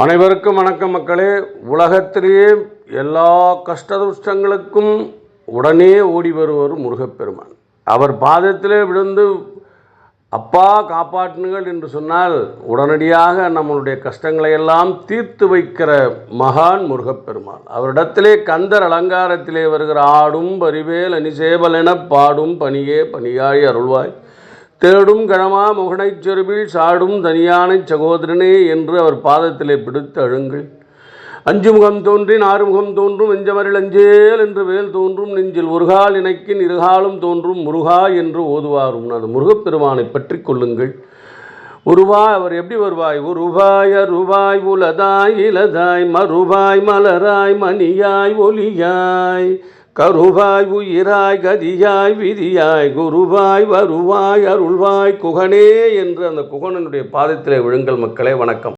அனைவருக்கும் வணக்கம் மக்களே. உலகத்திலேயே எல்லா கஷ்டதுஷ்டங்களுக்கும் உடனே ஓடி வருவர் முருகப்பெருமான். அவர் பாதத்திலே விழுந்து அப்பா காப்பாற்றுங்கள் என்று சொன்னால் உடனடியாக நம்மளுடைய கஷ்டங்களை எல்லாம் தீர்த்து வைக்கிற மகான் முருகப்பெருமான். அவரிடத்திலே கந்தர் அலங்காரத்திலே வருகிற ஆடும் பரிவேல் அணிசேவல் என பாடும் பணியே பணியாய் அருள்வாய் தேடும் கழமா முகனைச் செருவில் சாடும் தனியானை சகோதரனே என்று அவர் பாதத்திலே பிடித்து அழுங்கள். அஞ்சு முகம் தோன்றின் ஆறுமுகம் தோன்றும் வெஞ்சமரில் அஞ்சேல் என்று வேல் தோன்றும் நெஞ்சில் ஒருகால் இணைக்கின் இருகாலும் தோன்றும் முருகா என்று ஓதுவாரும். அது முருகப்பெருமானை பற்றி கொள்ளுங்கள். உருவாய் அவர் எப்படி வருவாய்? உருவாய் அருவாய் உலதாய் இலதாய் மறுவாய் மலராய் மணியாய் ஒலியாய் கருவாய் உயிராய் கதியாய் விதியாய் குருவாய் வருவாய் அருள்வாய் குகனே என்று அந்த குகனனுடைய பாதத்திலே விழுங்கள் மக்களே. வணக்கம்.